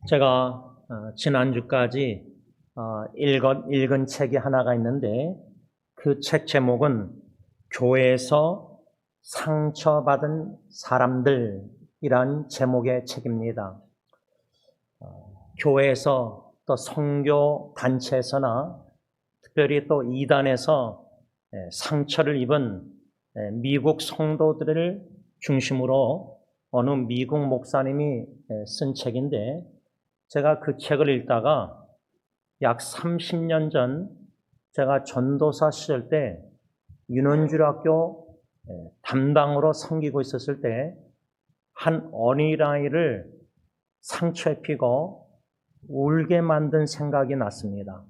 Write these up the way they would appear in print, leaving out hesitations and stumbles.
제가 지난주까지 읽은 책이 하나가 있는데 그 책 제목은 교회에서 상처받은 사람들이란 제목의 책입니다. 교회에서 또 선교 단체에서나 특별히 또 이단에서 상처를 입은 미국 성도들을 중심으로 어느 미국 목사님이 쓴 책인데 제가 그 책을 읽다가 약 30년 전 제가 전도사 시절 때 윤원주학교 담당으로 섬기고 있었을 때 한 어린아이를 상처 입히고 울게 만든 생각이 났습니다.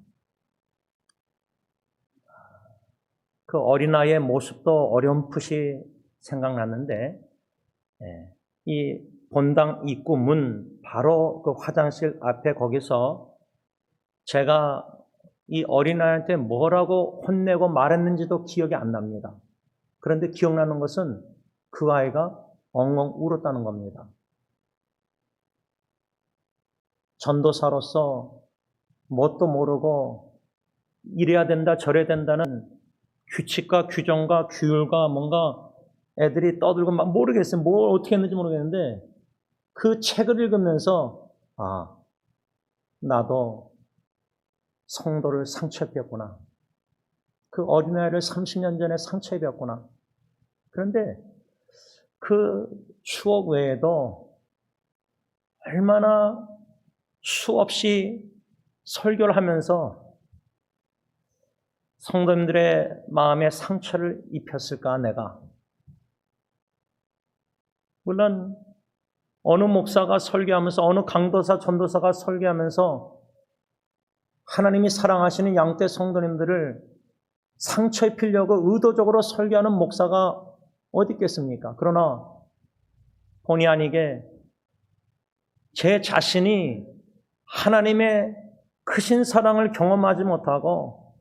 그 어린아이의 모습도 어렴풋이 생각났는데 이 본당 입구 문 바로 그 화장실 앞에 거기서 제가 이 어린아이한테 뭐라고 혼내고 말했는지도 기억이 안 납니다. 그런데 기억나는 것은 그 아이가 엉엉 울었다는 겁니다. 전도사로서 뭣도 모르고 이래야 된다 저래야 된다는 규칙과 규정과 규율과 뭔가 애들이 떠들고 막 모르겠어요. 뭘 어떻게 했는지 모르겠는데 그 책을 읽으면서 나도 성도를 상처입혔구나. 그 어린아이를 30년 전에 상처입혔구나. 그런데 그 추억 외에도 얼마나 수없이 설교를 하면서 성도님들의 마음에 상처를 입혔을까 내가. 물론 어느 목사가 설교하면서 어느 강도사 전도사가 설교하면서 하나님이 사랑하시는 양떼 성도님들을 상처 입히려고 의도적으로 설교하는 목사가 어디 있겠습니까? 그러나 본의 아니게 제 자신이 하나님의 크신 사랑을 경험하지 못하고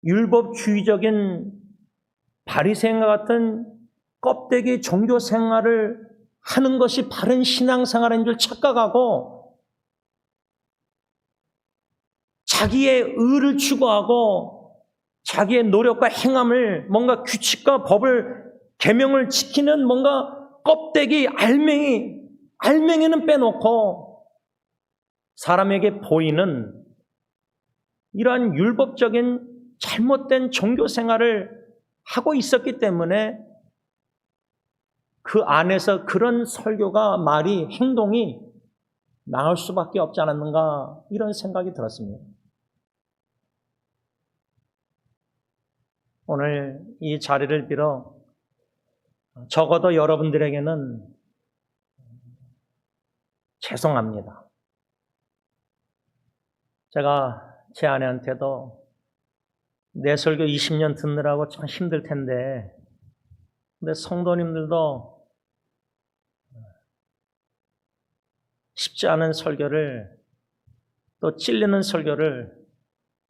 율법주의적인 바리새인과 같은 껍데기 종교 생활을 하는 것이 바른 신앙생활인 줄 착각하고 자기의 의를 추구하고 자기의 노력과 행함을 뭔가 규칙과 법을 계명을 지키는 뭔가 껍데기 알맹이는 빼놓고 사람에게 보이는 이러한 율법적인 잘못된 종교 생활을 하고 있었기 때문에 그 안에서 그런 설교가 말이 행동이 나올 수밖에 없지 않았는가 이런 생각이 들었습니다. 오늘 이 자리를 빌어 적어도 여러분들에게는 죄송합니다. 제가 제 아내한테도 내 설교 20년 듣느라고 참 힘들 텐데 근데 성도님들도 쉽지 않은 설교를 또 찔리는 설교를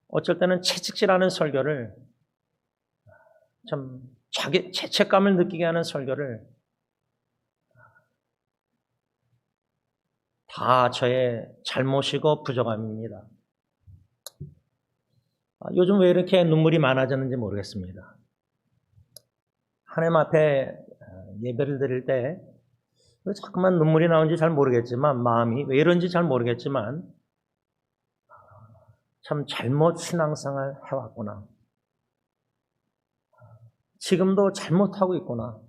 어쩔 때는 채찍질하는 설교를 참 자기 죄책감을 느끼게 하는 설교를 다 저의 잘못이고 부족함입니다. 요즘 왜 이렇게 눈물이 많아졌는지 모르겠습니다. 하나님 앞에 예배를 드릴 때 자꾸만 눈물이 나오는지 잘 모르겠지만 마음이 왜 이런지 잘 모르겠지만 참 잘못 신앙생활 해왔구나. 지금도 잘못하고 있구나.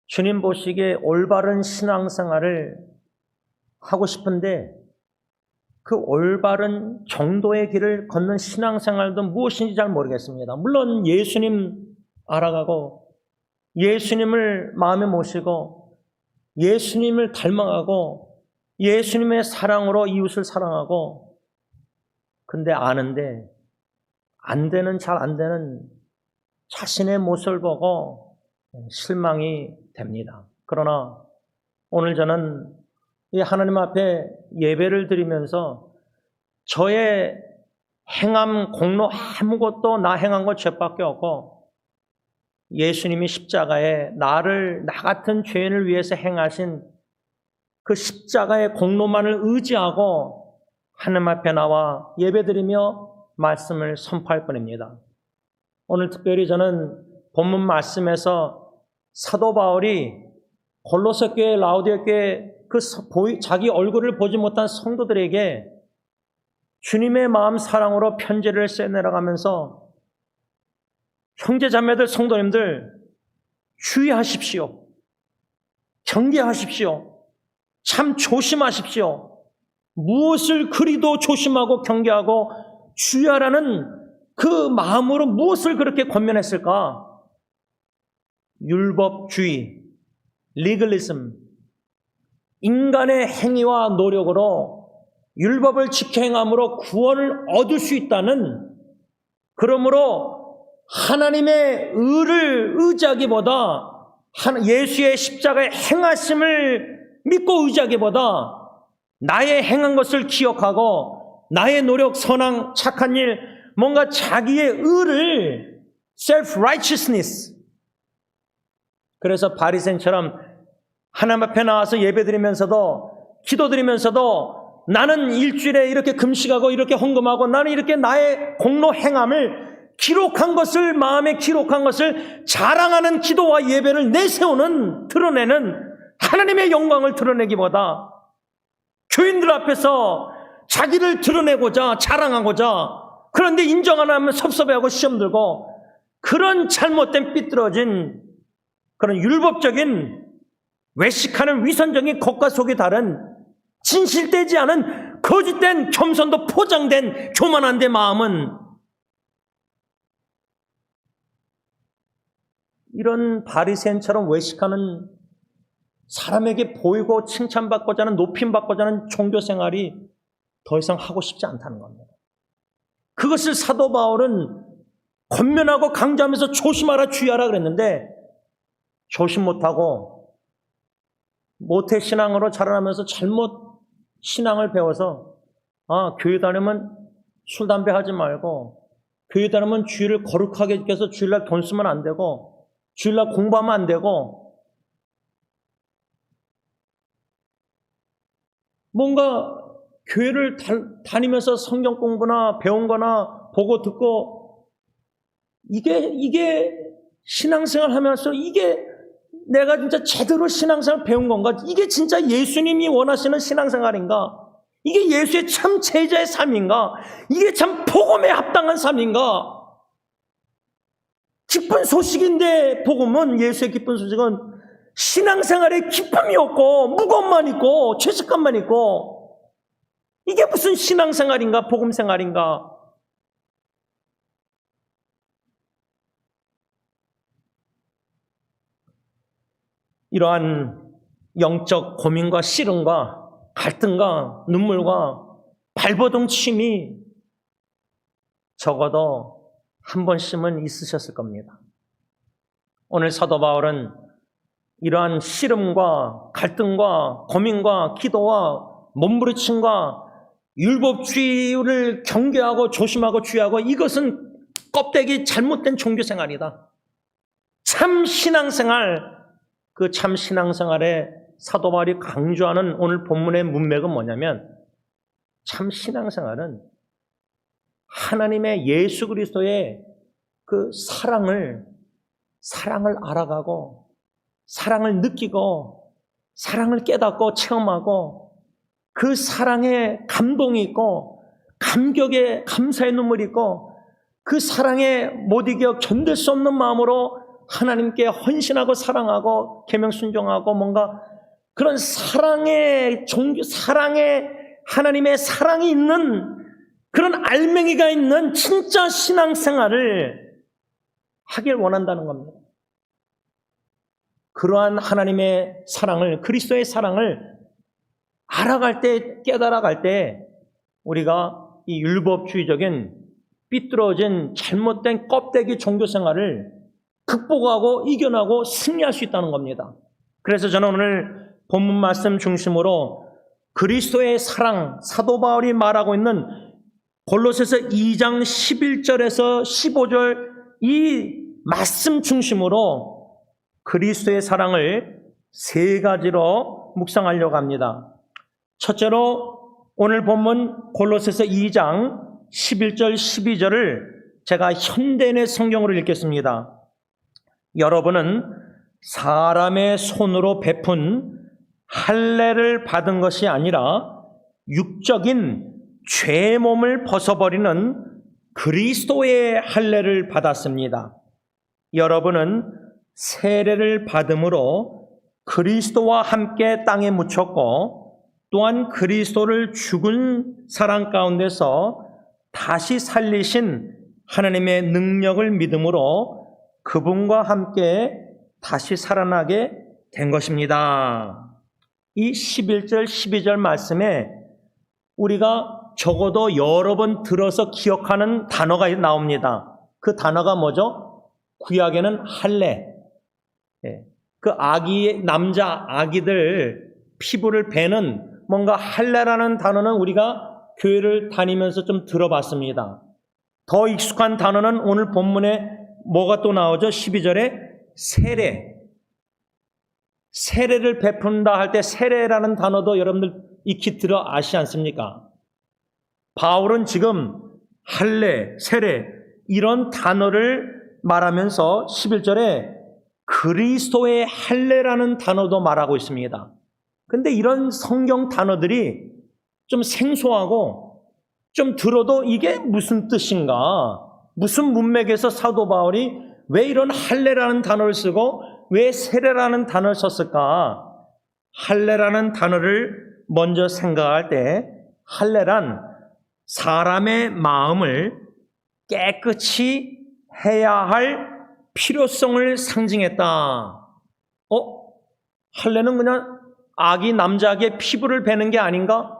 주님 보시기에 올바른 신앙생활을 하고 싶은데 그 올바른 정도의 길을 걷는 신앙생활도 무엇인지 잘 모르겠습니다. 물론 예수님 알아가고 예수님을 마음에 모시고 예수님을 닮아가고 예수님의 사랑으로 이웃을 사랑하고 근데 아는데 안 되는 잘 안 되는 자신의 모습을 보고 실망이 됩니다. 그러나 오늘 저는 이 하나님 앞에 예배를 드리면서 저의 행함 공로 아무것도 나 행한 것 죄밖에 없고 예수님이 십자가에 나를 나 같은 죄인을 위해서 행하신 그 십자가의 공로만을 의지하고 하나님 앞에 나와 예배드리며 말씀을 선포할 뿐입니다. 오늘 특별히 저는 본문 말씀에서 사도 바울이 골로새 교회, 라우디아 교회 자기 얼굴을 보지 못한 성도들에게 주님의 마음 사랑으로 편지를 써내려가면서 형제 자매들, 성도님들 주의하십시오. 경계하십시오. 참 조심하십시오. 무엇을 그리도 조심하고 경계하고 주의하라는 그 마음으로 무엇을 그렇게 권면했을까? 율법주의, 리글리즘, 인간의 행위와 노력으로 율법을 지켜 행함으로 구원을 얻을 수 있다는, 그러므로 하나님의 의를 의지하기보다 예수의 십자가의 행하심을 믿고 의지하기보다 나의 행한 것을 기억하고 나의 노력, 선한, 착한 일, 뭔가 자기의 의를, self-righteousness. 그래서 바리새인처럼 하나님 앞에 나와서 예배드리면서도 기도드리면서도 나는 일주일에 이렇게 금식하고 이렇게 헌금하고 나는 이렇게 나의 공로 행함을 기록한 것을, 마음에 기록한 것을 자랑하는 기도와 예배를 내세우는, 드러내는 하나님의 영광을 드러내기보다 교인들 앞에서 자기를 드러내고자 자랑하고자, 그런데 인정 안 하면 섭섭해하고 시험 들고, 그런 잘못된 삐뚤어진 그런 율법적인 외식하는 위선적인 겉과 속이 다른 진실되지 않은 거짓된 겸손도 포장된 교만한 데 마음은, 이런 바리새인처럼 외식하는, 사람에게 보이고 칭찬받고자 하는, 높임받고자 하는 종교 생활이 더 이상 하고 싶지 않다는 겁니다. 그것을 사도 바울은 권면하고 강조하면서 조심하라, 주의하라 그랬는데 조심 못하고 모태신앙으로 자라나면서 잘못 신앙을 배워서 교회 다니면 술, 담배 하지 말고, 교회 다니면 주일을 거룩하게 지켜서 주일날 돈 쓰면 안 되고, 주일날 공부하면 안 되고, 뭔가 교회를 다니면서 성경 공부나 배운 거나 보고 듣고, 이게 신앙생활 하면서 이게 내가 진짜 제대로 신앙생활 배운 건가? 이게 진짜 예수님이 원하시는 신앙생활인가? 이게 예수의 참 제자의 삶인가? 이게 참 복음에 합당한 삶인가? 기쁜 소식인데, 복음은, 예수의 기쁜 소식은 신앙생활에 기쁨이 없고 무겁만 있고 죄책감만 있고, 이게 무슨 신앙생활인가, 복음생활인가? 이러한 영적 고민과 씨름과 갈등과 눈물과 발버둥침이 적어도 한 번씩은 있으셨을 겁니다. 오늘 사도 바울은 이러한 씨름과 갈등과 고민과 기도와 몸부림침과 율법주의를 경계하고 조심하고 주의하고, 이것은 껍데기 잘못된 종교생활이다. 참 신앙생활, 그 참 신앙생활에 사도 바울이 강조하는 오늘 본문의 문맥은 뭐냐면, 참 신앙생활은 하나님의 예수 그리스도의 그 사랑을 알아가고, 사랑을 느끼고, 사랑을 깨닫고 체험하고, 그 사랑에 감동이 있고, 감격에 감사의 눈물이 있고, 그 사랑에 못 이겨 견딜 수 없는 마음으로 하나님께 헌신하고 사랑하고 계명 순종하고, 뭔가 그런 사랑의 하나님의 사랑이 있는 그런 알맹이가 있는 진짜 신앙생활을 하길 원한다는 겁니다. 그러한 하나님의 사랑을, 그리스도의 사랑을 알아갈 때, 깨달아갈 때, 우리가 이 율법주의적인 삐뚤어진 잘못된 껍데기 종교생활을 극복하고 이겨나고 승리할 수 있다는 겁니다. 그래서 저는 오늘 본문 말씀 중심으로 그리스도의 사랑, 사도 바울이 말하고 있는 골로새서 2장 11절에서 15절 이 말씀 중심으로 그리스도의 사랑을 세 가지로 묵상하려고 합니다. 첫째로 오늘 본문 골로새서 2장 11절 12절을 제가 현대인의 성경으로 읽겠습니다. 여러분은 사람의 손으로 베푼 할례를 받은 것이 아니라 육적인 죄의 몸을 벗어버리는 그리스도의 할례를 받았습니다. 여러분은 세례를 받음으로 그리스도와 함께 땅에 묻혔고 또한 그리스도를 죽은 사람 가운데서 다시 살리신 하나님의 능력을 믿음으로 그분과 함께 다시 살아나게 된 것입니다. 이 11절, 12절 말씀에 우리가 적어도 여러 번 들어서 기억하는 단어가 나옵니다. 그 단어가 뭐죠? 구약에는 할례. 그 남자 아기들 피부를 베는 뭔가 할례라는 단어는 우리가 교회를 다니면서 좀 들어봤습니다. 더 익숙한 단어는 오늘 본문에 뭐가 또 나오죠? 12절에 세례. 세례를 베푼다 할 때 세례라는 단어도 여러분들 익히 들어 아시지 않습니까? 바울은 지금 할례, 세례 이런 단어를 말하면서 11절에 그리스도의 할례라는 단어도 말하고 있습니다. 근데 이런 성경 단어들이 좀 생소하고 좀 들어도 이게 무슨 뜻인가? 무슨 문맥에서 사도 바울이 왜 이런 할례라는 단어를 쓰고 왜 세례라는 단어를 썼을까? 할례라는 단어를 먼저 생각할 때 할례란 사람의 마음을 깨끗이 해야 할 필요성을 상징했다. 할례는 그냥 아기 남자에게 피부를 베는 게 아닌가?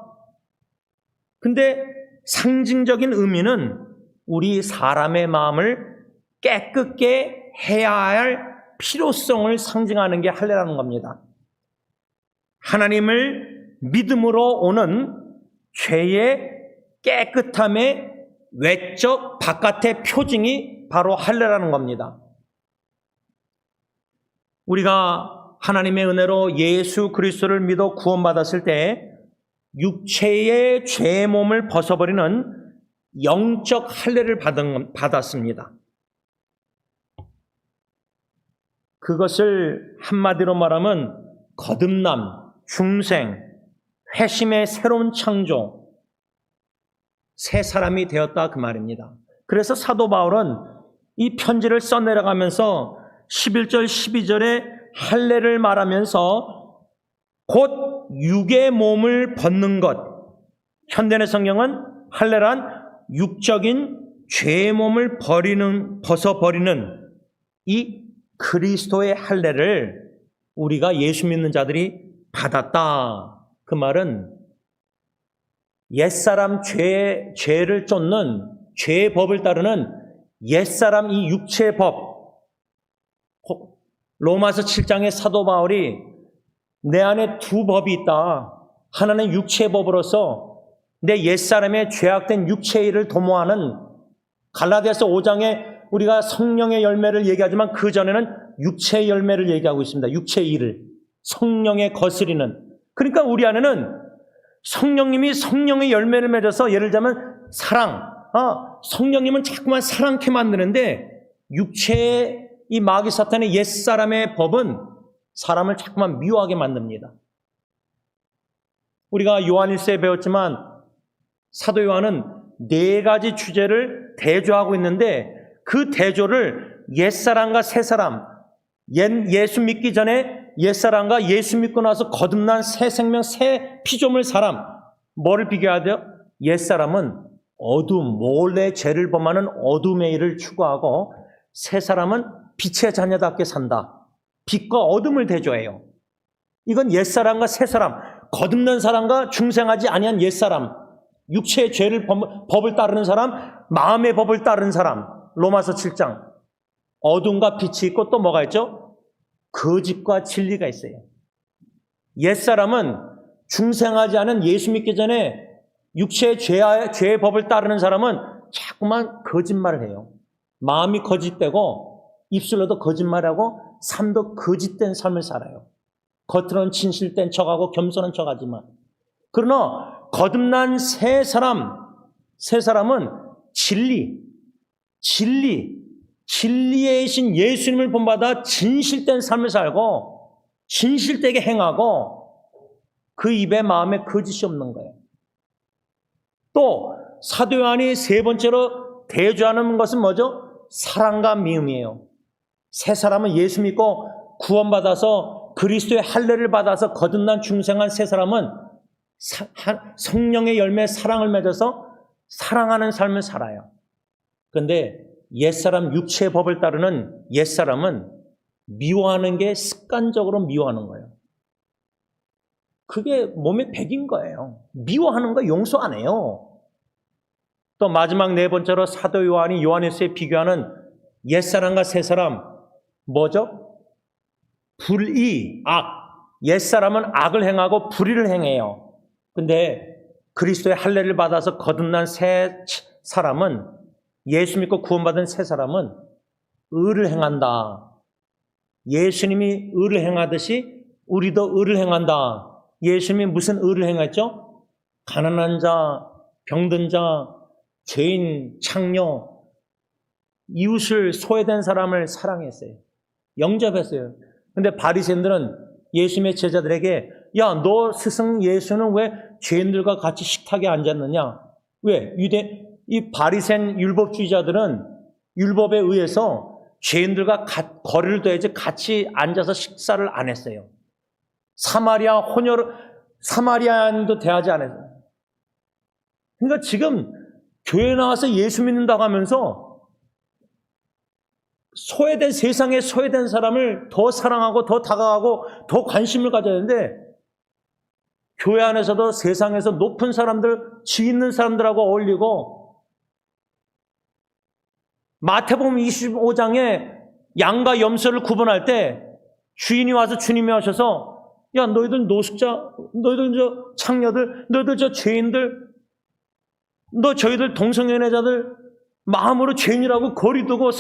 근데 상징적인 의미는 우리 사람의 마음을 깨끗게 해야 할 필요성을 상징하는 게 할례라는 겁니다. 하나님을 믿음으로 오는 죄의 깨끗함의 외적 바깥의 표징이 바로 할례라는 겁니다. 우리가 하나님의 은혜로 예수 그리스도를 믿어 구원받았을 때 육체의 죄의 몸을 벗어버리는 영적 할례를 받았습니다. 그것을 한마디로 말하면 거듭남, 중생, 회심의 새로운 창조, 새 사람이 되었다 그 말입니다. 그래서 사도 바울은 이 편지를 써내려가면서 11절, 12절에 할례를 말하면서 곧 육의 몸을 벗는 것, 현대의 성경은 할례란 육적인 죄의 몸을 벗어버리는 이 그리스도의 할례를 우리가 예수 믿는 자들이 받았다. 그 말은 옛사람 죄를 쫓는 죄의 법을 따르는 옛사람 이 육체의 법, 로마서 7장의 사도 바울이 내 안에 두 법이 있다. 하나는 육체의 법으로서 내 옛사람의 죄악된 육체의 일을 도모하는, 갈라디아서 5장에 우리가 성령의 열매를 얘기하지만 그 전에는 육체의 열매를 얘기하고 있습니다. 육체의 일을, 성령의 거스리는. 그러니까 우리 안에는 성령님이 성령의 열매를 맺어서, 예를 들자면 사랑, 성령님은 자꾸만 사랑케 만드는데 육체의 이 마귀 사탄의 옛사람의 법은 사람을 자꾸만 미워하게 만듭니다. 우리가 요한일서에 배웠지만 사도 요한은 4가지 주제를 대조하고 있는데 그 대조를 옛사람과 새사람, 예수 믿기 전에 옛사람과 예수 믿고 나서 거듭난 새 생명, 새 피조물 사람, 뭐를 비교하죠? 옛사람은 어둠, 몰래 죄를 범하는 어둠의 일을 추구하고 새사람은 빛의 자녀답게 산다. 빛과 어둠을 대조해요. 이건 옛사람과 새사람, 거듭난 사람과 중생하지 아니한 옛사람, 육체의 죄를 법을 따르는 사람, 마음의 법을 따르는 사람. 로마서 7장. 어둠과 빛이 있고 또 뭐가 있죠? 거짓과 진리가 있어요. 옛사람은 중생하지 않은 예수 믿기 전에 육체의 죄의 법을 따르는 사람은 자꾸만 거짓말을 해요. 마음이 거짓되고 입술로도 거짓말하고 삶도 거짓된 삶을 살아요. 겉으로는 진실된 척하고 겸손한 척하지만. 그러나 거듭난 새 사람은 진리에 이신 예수님을 본받아 진실된 삶을 살고 진실되게 행하고 그 입에 마음에 거짓이 없는 거예요. 또 사도 요한이 세 번째로 대조하는 것은 뭐죠? 사랑과 미움이에요. 새 사람은 예수 믿고 구원받아서 그리스도의 할례를 받아서 거듭난 중생한 새 사람은 성령의 열매 사랑을 맺어서 사랑하는 삶을 살아요. 그런데 옛사람 육체의 법을 따르는 옛사람은 미워하는 게 습관적으로 미워하는 거예요. 그게 몸에 배긴 거예요. 미워하는 거 용서 안 해요. 또 마지막 네 번째로 사도 요한이 요한일서에 비교하는 옛사람과 새사람 뭐죠? 불의, 악. 옛사람은 악을 행하고 불의를 행해요. 근데 그리스도의 할례를 받아서 거듭난 새 사람은 예수 믿고 구원받은 새 사람은 의를 행한다. 예수님이 의를 행하듯이 우리도 의를 행한다. 예수님이 무슨 의를 행했죠? 가난한 자, 병든 자, 죄인, 창녀, 이웃을 소외된 사람을 사랑했어요. 영접했어요. 근데 바리새인들은 예수님의 제자들에게 야, 너 스승 예수는 왜 죄인들과 같이 식탁에 앉았느냐? 왜? 이 바리새인 율법주의자들은 율법에 의해서 죄인들과 거리를 둬야지 같이 앉아서 식사를 안 했어요. 사마리아인도 대하지 않았어요. 그러니까 지금 교회 나와서 예수 믿는다고 하면서 세상에 소외된 사람을 더 사랑하고 더 다가가고 더 관심을 가져야 되는데 교회 안에서도 세상에서 높은 사람들, 지위 있는 사람들하고 어울리고 마태복음 25장에 양과 염소를 구분할 때 주인이 와서 주님이 하셔서 야, 너희들 노숙자, 너희들 저 창녀들, 너희들 저 죄인들, 저희들 동성연애자들 마음으로 죄인이라고 거리 두고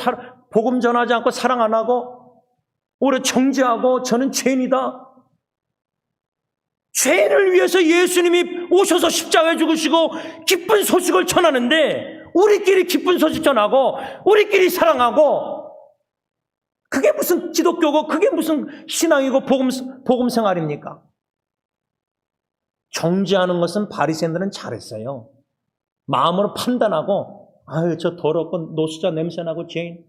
복음 전하지 않고 사랑 안 하고 오래 정죄하고 저는 죄인이다. 죄인을 위해서 예수님이 오셔서 십자가에 죽으시고 기쁜 소식을 전하는데 우리끼리 기쁜 소식 전하고 우리끼리 사랑하고 그게 무슨 기독교고 그게 무슨 신앙이고 복음 생활입니까? 정죄하는 것은 바리새인들은 잘했어요. 마음으로 판단하고 아유 저 더럽고 노수자 냄새나고 죄인.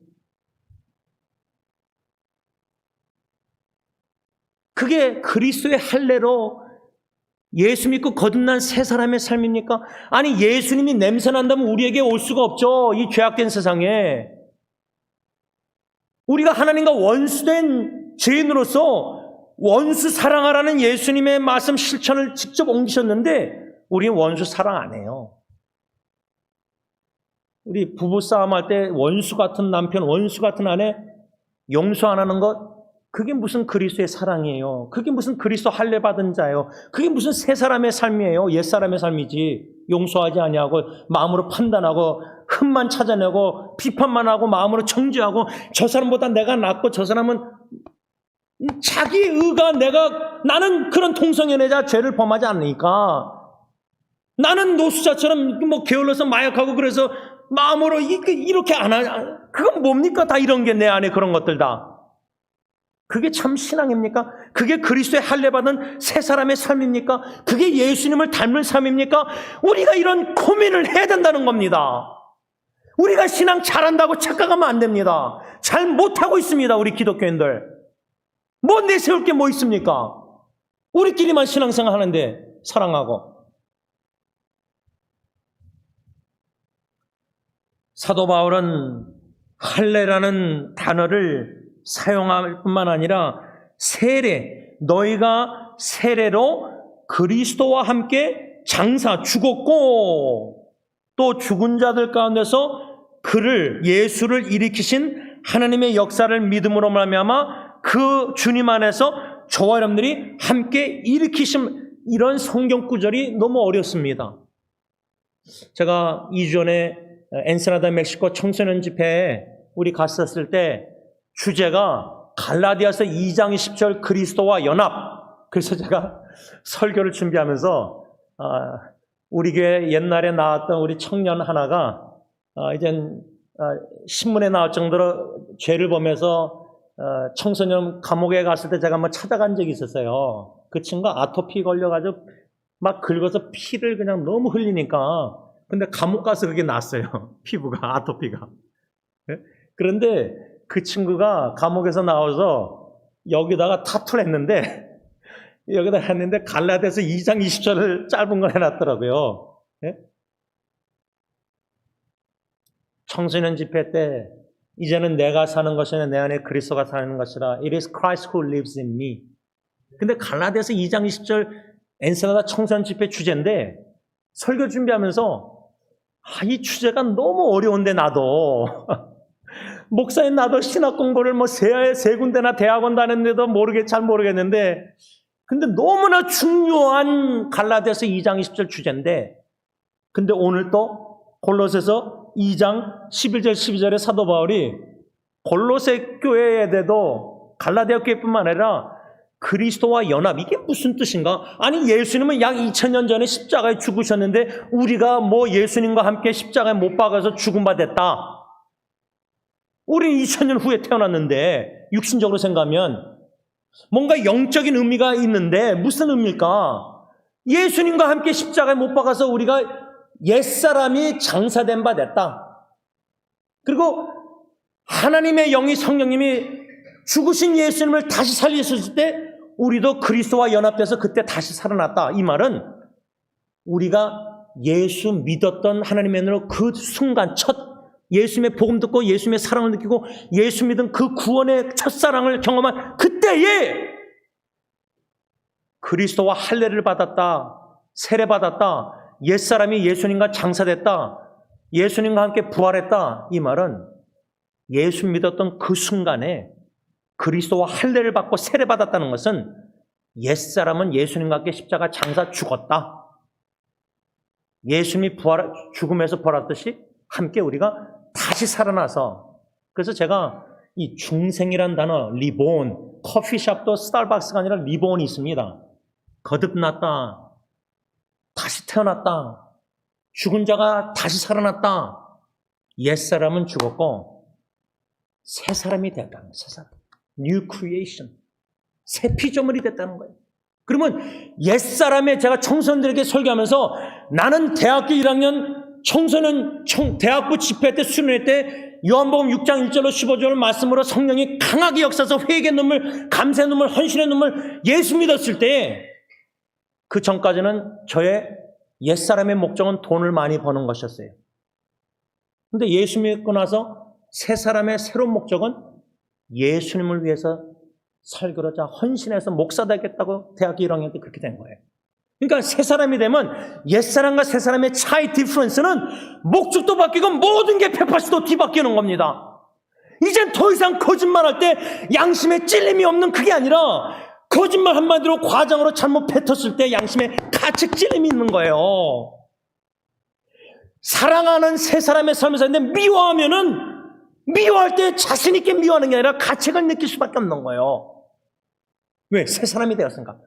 그게 그리스도의 할례로 예수 믿고 거듭난 새 사람의 삶입니까? 아니 예수님이 냄새난다면 우리에게 올 수가 없죠. 이 죄악된 세상에. 우리가 하나님과 원수된 죄인으로서 원수 사랑하라는 예수님의 말씀 실천을 직접 옮기셨는데 우리는 원수 사랑 안 해요. 우리 부부싸움 할 때 원수 같은 남편, 원수 같은 아내 용서 안 하는 것 그게 무슨 그리스도의 사랑이에요. 그게 무슨 그리스도 할례 받은 자예요. 그게 무슨 새 사람의 삶이에요. 옛 사람의 삶이지. 용서하지 아니하고 마음으로 판단하고 흠만 찾아내고 비판만 하고 마음으로 정죄하고 저 사람보다 내가 낫고 저 사람은 자기 의가 나는 그런 동성연애자 죄를 범하지 않으니까 나는 노수자처럼 게을러서 마약하고 그래서 마음으로 이렇게 안 하냐. 그건 뭡니까? 다 이런 게 내 안에 그런 것들 다. 그게 참 신앙입니까? 그게 그리스도의 할례 받은 새 사람의 삶입니까? 그게 예수님을 닮은 삶입니까? 우리가 이런 고민을 해야 된다는 겁니다. 우리가 신앙 잘한다고 착각하면 안 됩니다. 잘 못하고 있습니다. 우리 기독교인들. 뭐 내세울 게 뭐 있습니까? 우리끼리만 신앙생활 하는데 사랑하고. 사도 바울은 할례라는 단어를 사용할 뿐만 아니라 세례, 너희가 세례로 그리스도와 함께 죽었고 또 죽은 자들 가운데서 예수를 일으키신 하나님의 역사를 믿음으로 말미암아 그 주님 안에서 저와 여러분들이 함께 일으키심, 이런 성경 구절이 너무 어렵습니다. 제가 2주 전에 엔세나다 멕시코 청소년 집회에 우리 갔었을 때 주제가 갈라디아서 2장 10절 그리스도와 연합, 그래서 제가 설교를 준비하면서 우리 교회 옛날에 나왔던 우리 청년 하나가 이젠 신문에 나올 정도로 죄를 범해서 청소년 감옥에 갔을 때 제가 한번 찾아간 적이 있었어요. 그 친구가 아토피 걸려가지고 막 긁어서 피를 그냥 너무 흘리니까. 근데 감옥 가서 그게 났어요. 피부가, 아토피가. 그런데 그 친구가 감옥에서 나와서 여기다가 타투를 했는데, 여기다 했는데 갈라디아서 2장 20절을 짧은 걸 해놨더라고요. 청소년 집회 때 이제는 내가 사는 것이 아니라 내 안에 그리스도가 사는 것이라. It is Christ who lives in me. 근데 갈라디아서 2장 20절 엔세나다 청소년 집회 주제인데 설교 준비하면서 이 주제가 너무 어려운데 나도 목사인 나도 신학 공부를 세 군데나 대학원 다녔는데도 잘 모르겠는데 근데 너무나 중요한 갈라디아서 2장 20절 주제인데 근데 오늘 또 골로새서 2장 11절 12절에 사도 바울이 골로새 교회에 대도 갈라디아 교회뿐만 아니라 그리스도와 연합, 이게 무슨 뜻인가? 아니 예수님은 약 2000년 전에 십자가에 죽으셨는데 우리가 예수님과 함께 십자가에 못 박아서 죽음받았다. 우리는 2000년 후에 태어났는데 육신적으로 생각하면 뭔가 영적인 의미가 있는데 무슨 의미일까? 예수님과 함께 십자가에 못 박아서 우리가 옛사람이 장사된 바 됐다. 그리고 하나님의 영이 성령님이 죽으신 예수님을 다시 살리셨을 때 우리도 그리스도와 연합돼서 그때 다시 살아났다. 이 말은 우리가 예수 믿었던 하나님의 은혜로 그 순간 예수님의 복음 듣고 예수님의 사랑을 느끼고 예수 믿은 그 구원의 첫사랑을 경험한 그때에 그리스도와 할례를 받았다. 세례받았다. 옛사람이 예수님과 장사됐다. 예수님과 함께 부활했다. 이 말은 예수 믿었던 그 순간에 그리스도와 할례를 받고 세례받았다는 것은 옛사람은 예수님과 함께 십자가 장사 죽었다. 예수님이 죽음에서 부활했듯이 함께 우리가 다시 살아나서 그래서 제가 이 중생이란 단어 리본 커피숍도 스타벅스가 아니라 리본이 있습니다. 거듭났다. 다시 태어났다. 죽은 자가 다시 살아났다. 옛사람은 죽었고 새 사람이 됐다는 새 사람. New creation. 새 피조물이 됐다는 거예요. 그러면 옛사람의 제가 청소년들에게 설교하면서 나는 대학교 1학년 청소년 대학부 집회 때 수련회 때 요한복음 6장 1절로 15절 말씀으로 성령이 강하게 역사서 회개 눈물, 감사 눈물, 헌신의 눈물 예수 믿었을 때 그 전까지는 저의 옛사람의 목적은 돈을 많이 버는 것이었어요. 근데 예수 믿고 나서 새 사람의 새로운 목적은 예수님을 위해서 살기로자 헌신해서 목사 되겠다고 대학교 1학년 때 그렇게 된 거예요. 그러니까 새 사람이 되면 옛사람과 새 사람의 차이 디퍼런스는 목적도 바뀌고 모든 게 180도 뒤바뀌는 겁니다. 이젠 더 이상 거짓말할 때 양심에 찔림이 없는 그게 아니라 거짓말 한마디로 과장으로 잘못 뱉었을 때 양심에 가책 찔림이 있는 거예요. 사랑하는 새 사람의 삶을 사는데 미워할 때 자신 있게 미워하는 게 아니라 가책을 느낄 수밖에 없는 거예요. 왜? 새 사람이 되었으니까.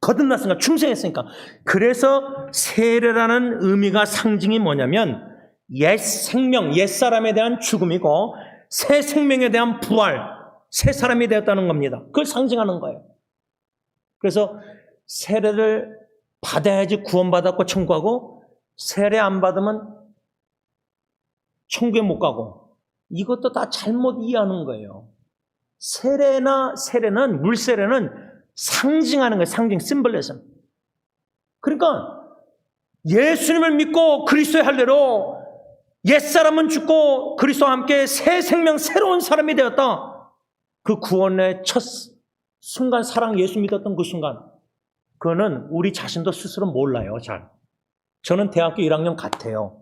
거듭났으니까. 충성했으니까. 그래서 세례라는 의미가 상징이 뭐냐면 옛 생명, 옛 사람에 대한 죽음이고 새 생명에 대한 부활, 새 사람이 되었다는 겁니다. 그걸 상징하는 거예요. 그래서 세례를 받아야지 구원받았고 천국하고 세례 안 받으면 천국에 못 가고 이것도 다 잘못 이해하는 거예요. 세례는 물세례는 상징하는 거예요. 상징, 심볼리즘. 그러니까 예수님을 믿고 그리스도의 할례로 옛사람은 죽고 그리스도와 함께 새 생명, 새로운 사람이 되었다. 그 구원의 첫 순간, 사랑 예수 믿었던 그 순간, 그거는 우리 자신도 스스로 몰라요. 잘. 저는 대학교 1학년 같아요.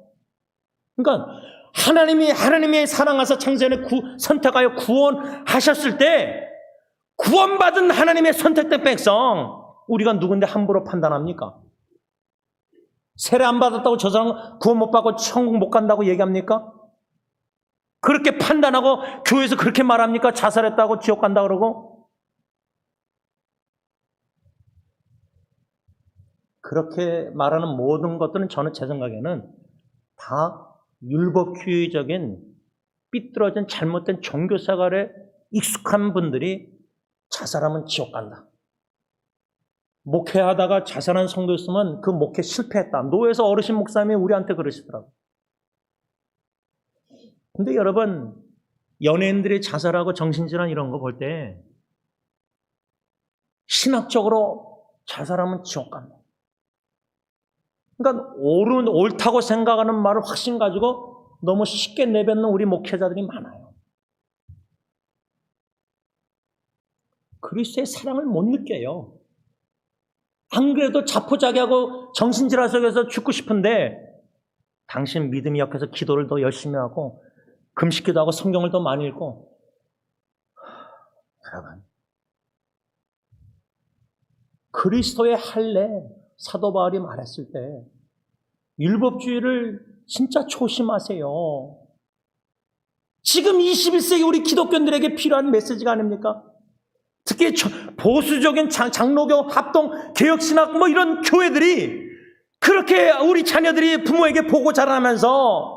그러니까 하나님이 사랑하사 창세전에 선택하여 구원하셨을 때 구원받은 하나님의 선택된 백성, 우리가 누군데 함부로 판단합니까? 세례 안 받았다고 저 사람 구원 못 받고 천국 못 간다고 얘기합니까? 그렇게 판단하고 교회에서 그렇게 말합니까? 자살했다고 지옥 간다 그러고? 그렇게 말하는 모든 것들은 저는 제 생각에는 다 율법주의적인 삐뚤어진 잘못된 종교생활에 익숙한 분들이 자살하면 지옥 간다. 목회하다가 자살한 성도 있으면 그 목회 실패했다. 노회에서 어르신 목사님이 우리한테 그러시더라고요. 근데 여러분, 연예인들이 자살하고 정신질환 이런 거 볼 때 신학적으로 자살하면 지옥 간다. 그러니까 옳다고 생각하는 말을 확신 가지고 너무 쉽게 내뱉는 우리 목회자들이 많아요. 그리스도의 사랑을 못 느껴요. 안 그래도 자포자기하고 정신질환 속에서 죽고 싶은데 당신 믿음이 약해서 기도를 더 열심히 하고 금식기도 하고 성경을 더 많이 읽고 여러분, 그리스도의 할례 사도 바울이 말했을 때 율법주의를 진짜 조심하세요. 지금 21세기 우리 기독교인들에게 필요한 메시지가 아닙니까? 특히 보수적인 장로교, 합동, 개혁신학 뭐 이런 교회들이 그렇게 우리 자녀들이 부모에게 보고 자라면서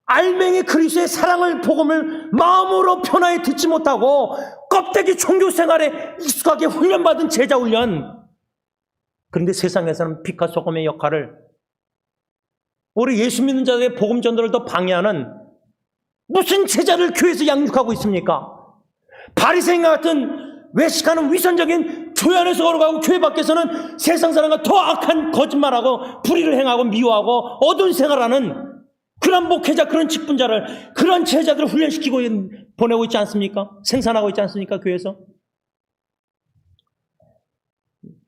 알맹이 그리스도의 사랑을 복음을 마음으로 편하게 듣지 못하고 껍데기 종교생활에 익숙하게 훈련받은 제자훈련. 그런데 세상에서는 빛과 소금의 역할을 우리 예수 믿는 자들의 복음 전도를 더 방해하는 무슨 제자를 교회에서 양육하고 있습니까? 바리새인과 같은 외식하는 위선적인 교회 안에서 걸어가고 교회 밖에서는 세상 사람과 더 악한 거짓말하고 불의를 행하고 미워하고 어두운 생활하는 그런 목회자, 그런 직분자를, 그런 제자들을 훈련시키고 보내고 있지 않습니까? 생산하고 있지 않습니까? 교회에서?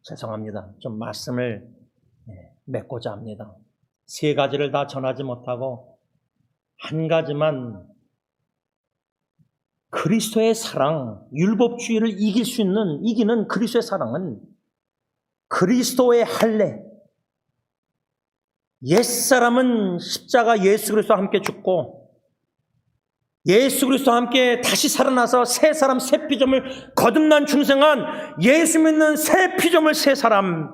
죄송합니다. 좀 말씀을 맺고자 합니다. 세 가지를 다 전하지 못하고 한 가지만, 그리스도의 사랑, 율법주의를 이기는 그리스도의 사랑은 그리스도의 할례, 옛사람은 십자가 예수 그리스도와 함께 죽고 예수 그리스도와 함께 다시 살아나서 새 사람, 새 피조물, 거듭난 중생한 예수 믿는 새 피조물, 새 사람을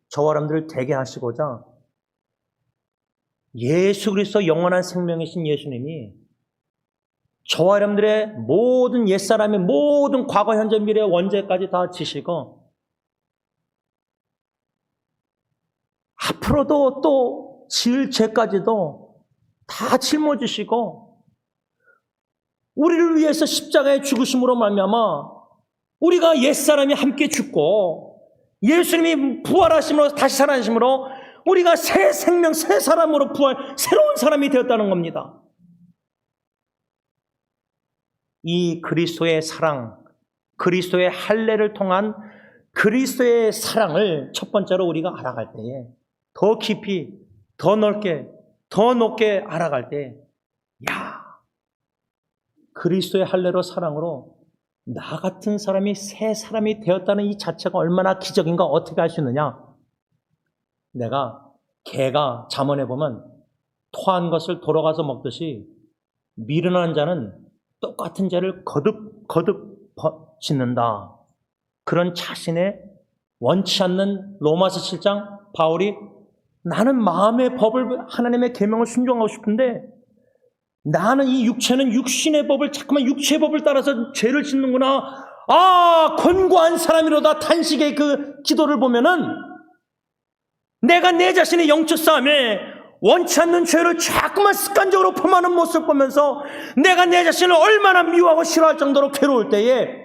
저와 여러분들을 되게 하시고자 예수 그리스도 영원한 생명이신 예수님이 저와 여러분들의 모든 옛사람의 모든 과거, 현재, 미래, 원죄까지 다 지시고 앞으로도 또 지을 죄까지도 다 짊어지시고 우리를 위해서 십자가에 죽으심으로 말미암아 우리가 옛사람이 함께 죽고 예수님이 부활하심으로 다시 살아나심으로 우리가 새 생명, 새 사람으로 새로운 사람이 되었다는 겁니다. 이 그리스도의 사랑, 그리스도의 할례를 통한 그리스도의 사랑을 첫 번째로 우리가 알아갈 때에 더 깊이, 더 넓게, 더 높게 알아갈 때, 그리스도의 할례로 사랑으로 나 같은 사람이 새 사람이 되었다는 이 자체가 얼마나 기적인가 어떻게 할 수 있느냐? 내가 개가 잠언에 보면 토한 것을 돌아가서 먹듯이 미련한 자는 똑같은 죄를 거듭 짓는다. 그런 자신의 원치 않는 로마서 7장 바울이 나는 마음의 법을 하나님의 계명을 순종하고 싶은데 나는 이 육체는 육신의 법을 자꾸만 육체의 법을 따라서 죄를 짓는구나. 권고한 사람이로다. 탄식의 그 기도를 보면은 내가 내 자신의 영적 싸움에 원치 않는 죄를 자꾸만 습관적으로 범하는 모습을 보면서 내가 내 자신을 얼마나 미워하고 싫어할 정도로 괴로울 때에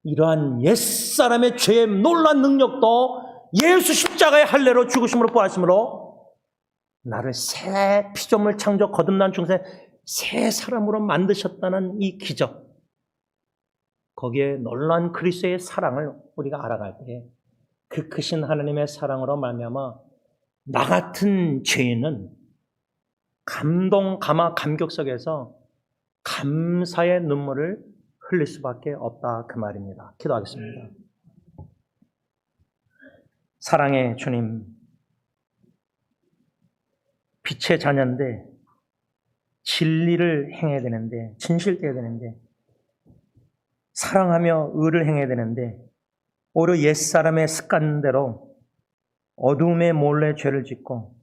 이러한 옛사람의 죄의 놀라운 능력도 예수 십자가의 할례로 죽으심으로 부활하심으로 나를 새 피조물 창조 거듭난 중생 새 사람으로 만드셨다는 이 기적, 거기에 놀라운 그리스도의 사랑을 우리가 알아갈 때 그 크신 하나님의 사랑으로 말미암아 나 같은 죄인은 감격 속에서 감사의 눈물을 흘릴 수밖에 없다 그 말입니다. 기도하겠습니다. 사랑의 주님, 빛의 자녀인데 진리를 행해야 되는데 진실되어야 되는데 사랑하며 의를 행해야 되는데 오히려 옛사람의 습관대로 어두움에 몰래 죄를 짓고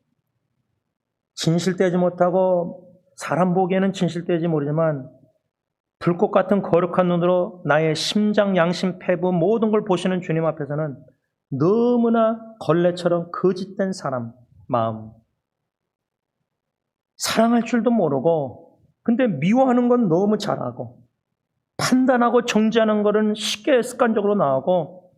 진실되지 못하고 사람 보기에는 진실되지 모르지만 불꽃 같은 거룩한 눈으로 나의 심장, 양심, 폐부 모든 걸 보시는 주님 앞에서는 너무나 걸레처럼 거짓된 사람 마음, 사랑할 줄도 모르고 근데 미워하는 건 너무 잘하고 판단하고 정죄하는 것은 쉽게 습관적으로 나오고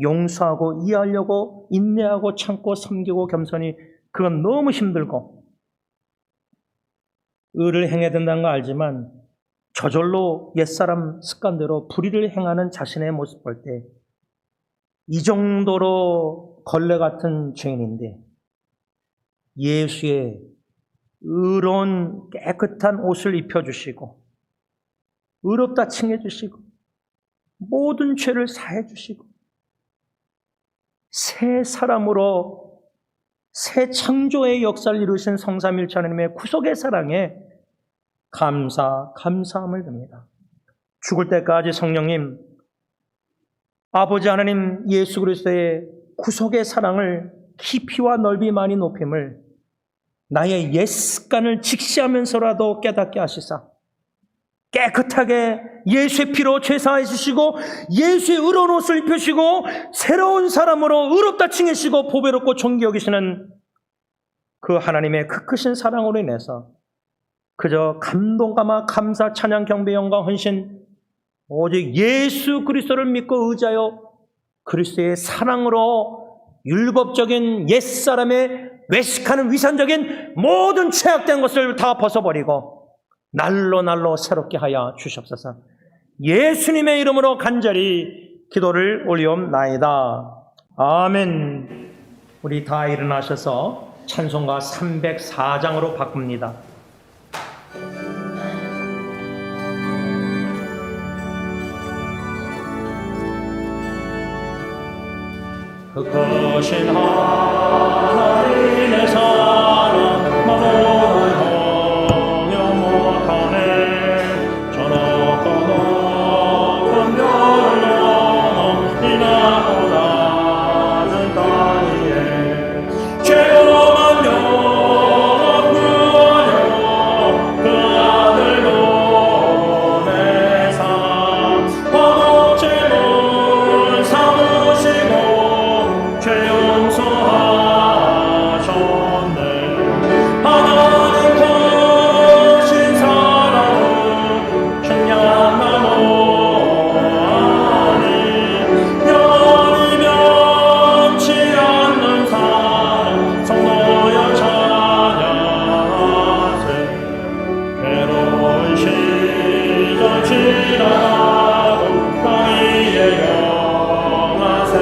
용서하고 이해하려고 인내하고 참고 섬기고 겸손히 그건 너무 힘들고 의를 행해야 된다는 거 알지만 저절로 옛사람 습관대로 불의를 행하는 자신의 모습 볼 때 이 정도로 걸레 같은 죄인인데 예수의 의로운 깨끗한 옷을 입혀주시고 의롭다 칭해주시고 모든 죄를 사해주시고 새 사람으로 새 창조의 역사를 이루신 성삼일체 하나님의 구속의 사랑에 감사함을 듭니다. 죽을 때까지 성령님, 아버지 하나님 예수 그리스도의 구속의 사랑을 깊이와 넓이 많이 높임을 나의 옛 습관을 직시하면서라도 깨닫게 하시사 깨끗하게 예수의 피로 죄사해 주시고 예수의 의로운 옷을 입히시고 새로운 사람으로 의롭다 칭하시고 보배롭고 존귀 여기시는 그 하나님의 그 크신 사랑으로 인해서 그저 감동감화 감사 찬양 경배 영광 헌신 오직 예수 그리스도를 믿고 의지하여 그리스도의 사랑으로 율법적인 옛사람의 외식하는 위선적인 모든 죄악된 것을 다 벗어버리고 날로 새롭게 하여 주시옵소서. 예수님의 이름으로 간절히 기도를 올리옵나이다. 아멘. 우리 다 일어나셔서 찬송가 304장으로 바꿉니다. 그 크신 하나님의 사랑 마음을 동요 못하네. 저 높고 높은 별을 넘어 이 낮고 낮은 땅 위에 죄로만 영원 구하려 그 아들 보내사 화목제물 삼으시고 죄 용서하셨네. 하나님 크신 사랑은 천년만오하니 영원히 변치 않는 사랑 성도여 찬양하세. 괴로운 시절 지나가고 땅 위에 영하세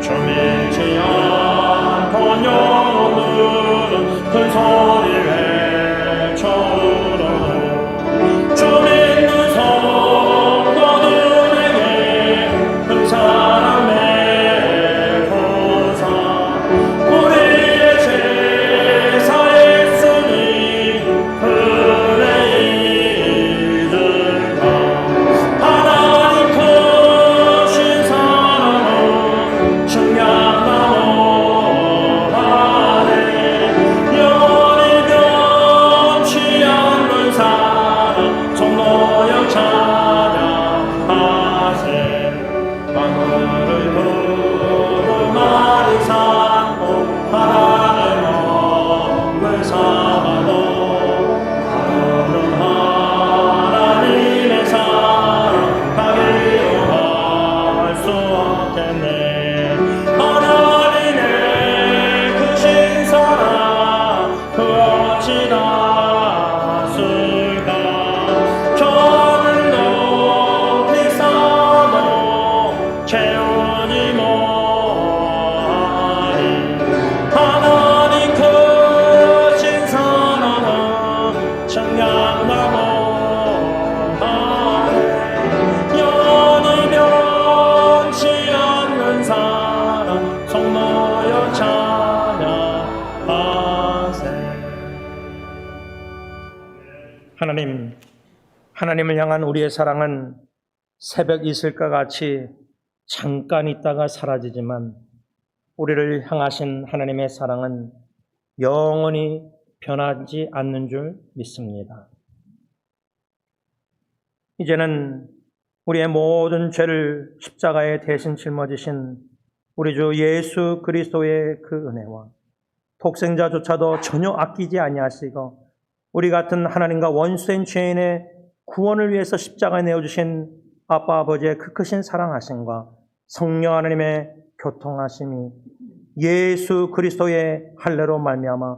주민치 않던 영혼들은 큰 소리 외쳐오르노. 주 믿는 성도들에게 큰 사랑 베푸사 우리의 죄 사했으니 은혜 잊을까. 하나님 크신 사랑은 청량나무하네. 영원히 변치 않는 사랑 성도여 찬양하세. 하늘을 두루마리 삼고 하나님 몸을 삼아도 하늘은 하나님의 사랑 가기로 할 수 없겠네. 하나님의 크신 사랑 그 어찌 닿았을까. 저는 높이 쌓아도 채우니 뭐하니. 하나님 크신 사랑은 청량나무하네. 영원히 변치 않는 사랑 성도여 찬양하세. 하나님을 향한 우리의 사랑은 새벽 이슬과 같이 잠깐 있다가 사라지지만 우리를 향하신 하나님의 사랑은 영원히 변하지 않는 줄 믿습니다. 이제는 우리의 모든 죄를 십자가에 대신 짊어지신 우리 주 예수 그리스도의 그 은혜와 독생자조차도 전혀 아끼지 아니하시고 우리 같은 하나님과 원수된 죄인의 구원을 위해서 십자가에 내어주신 아빠 아버지의 그 크신 사랑하심과 성령 하나님의 교통하심이 예수 그리스도의 할례로 말미암아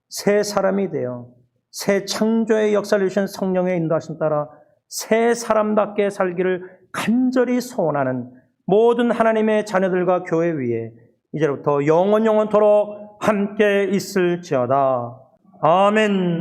새 사람이 되어 새 창조의 역사를 주신 성령의 인도하심 따라 새 사람답게 살기를 간절히 소원하는 모든 하나님의 자녀들과 교회 위에 이제부터 영원토록 함께 있을지어다. 아멘.